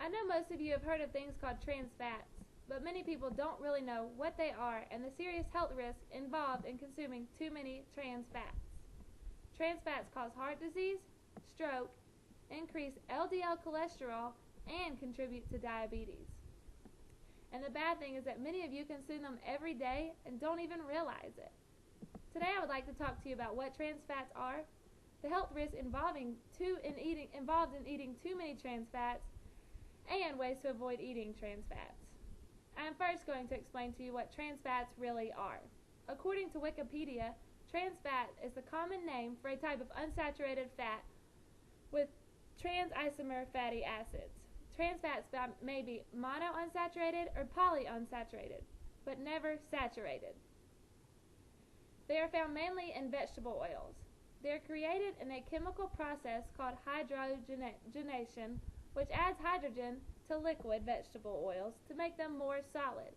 I know most of you have heard of things called trans fats, but many people don't really know what they are and the serious health risks involved in consuming too many trans fats. Trans fats cause heart disease, stroke, increase LDL cholesterol, and contribute to diabetes. And the bad thing is that many of you consume them every day and don't even realize it. Today I would like to talk to you about what trans fats are, the health risks involved in eating too many trans fats, and ways to avoid eating trans fats. I am first going to explain to you what trans fats really are. According to Wikipedia, trans fat is the common name for a type of unsaturated fat with trans isomer fatty acids. Trans fats may be monounsaturated or polyunsaturated, but never saturated. They are found mainly in vegetable oils. They are created in a chemical process called hydrogenation, which adds hydrogen to liquid vegetable oils to make them more solid.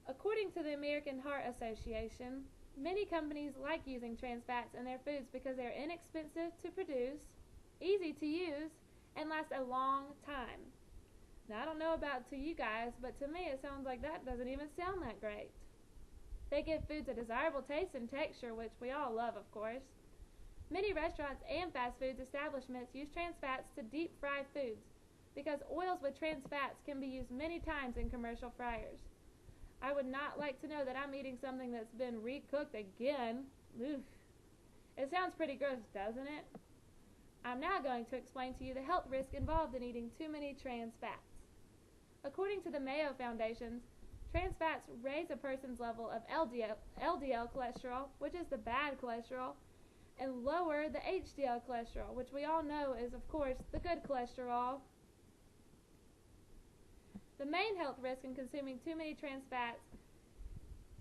According to the American Heart Association, many companies like using trans fats in their foods because they are inexpensive to produce, easy to use, and last a long time. Now, I don't know about to you guys, but to me it sounds like that doesn't even sound that great. They give foods a desirable taste and texture, which we all love, of course. Many restaurants and fast food establishments use trans fats to deep fry foods because oils with trans fats can be used many times in commercial fryers. I would not like to know that I'm eating something that's been recooked again. Oof. It sounds pretty gross, doesn't it? I'm now going to explain to you the health risk involved in eating too many trans fats. According to the Mayo Foundation, trans fats raise a person's level of LDL cholesterol, which is the bad cholesterol, and lower the HDL cholesterol, which we all know is, of course, the good cholesterol. The main health risk in consuming too many trans fats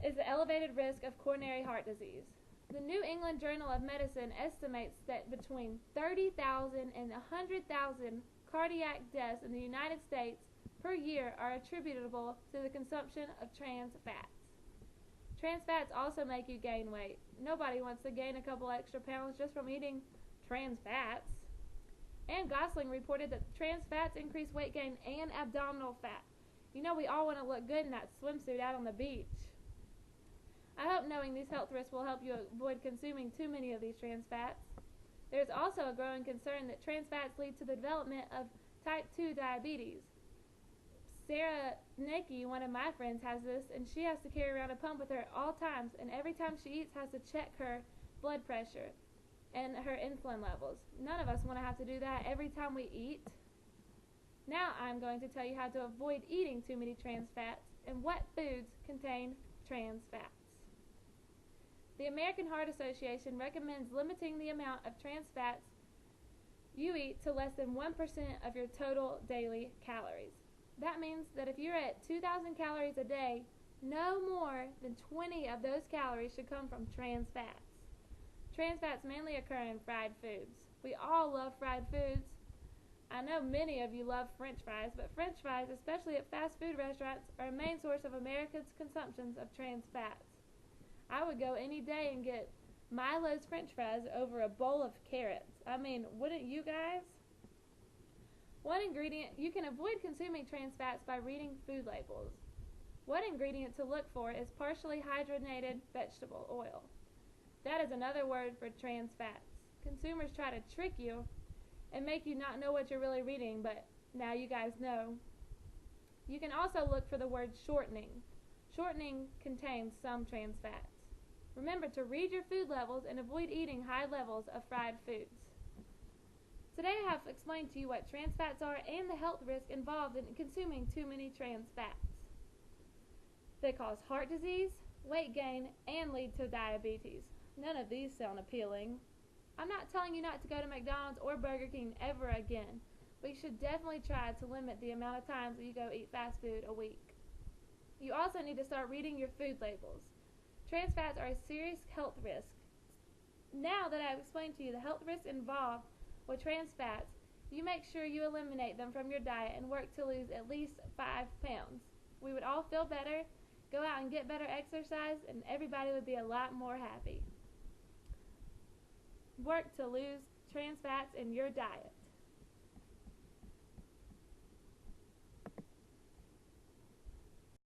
is the elevated risk of coronary heart disease. The New England Journal of Medicine estimates that between 30,000 and 100,000 cardiac deaths in the United States per year are attributable to the consumption of trans fats. Trans fats also make you gain weight. Nobody wants to gain a couple extra pounds just from eating trans fats. And Gosling reported that trans fats increase weight gain and abdominal fat. You know, we all want to look good in that swimsuit out on the beach. I hope knowing these health risks will help you avoid consuming too many of these trans fats. There's also a growing concern that trans fats lead to the development of type 2 diabetes. Sarah Nicky, one of my friends, has this, and she has to carry around a pump with her at all times, and every time she eats has to check her blood pressure and her insulin levels. None of us want to have to do that every time we eat. Now I'm going to tell you how to avoid eating too many trans fats and what foods contain trans fats. The American Heart Association recommends limiting the amount of trans fats you eat to less than 1% of your total daily calories. That means that if you're at 2,000 calories a day, no more than 20 of those calories should come from trans fats. Trans fats mainly occur in fried foods. We all love fried foods. I know many of you love French fries, but French fries, especially at fast food restaurants, are a main source of Americans' consumptions of trans fats. I would go any day and get Milo's French fries over a bowl of carrots. I mean, wouldn't you guys? One ingredient, you can avoid consuming trans fats by reading food labels. One ingredient to look for is partially hydrogenated vegetable oil. That is another word for trans fats. Consumers try to trick you and make you not know what you're really reading, but now you guys know. You can also look for the word shortening. Shortening contains some trans fats. Remember to read your food labels and avoid eating high levels of fried foods. Today I have explained to you what trans fats are and the health risk involved in consuming too many trans fats. They cause heart disease, weight gain, and lead to diabetes. None of these sound appealing. I'm not telling you not to go to McDonald's or Burger King ever again, but you should definitely try to limit the amount of times that you go eat fast food a week. You also need to start reading your food labels. Trans fats are a serious health risk. Now that I've explained to you the health risks involved with trans fats, you make sure you eliminate them from your diet and work to lose at least 5 pounds. We would all feel better, go out and get better exercise, and everybody would be a lot more happy. Work to lose trans fats in your diet.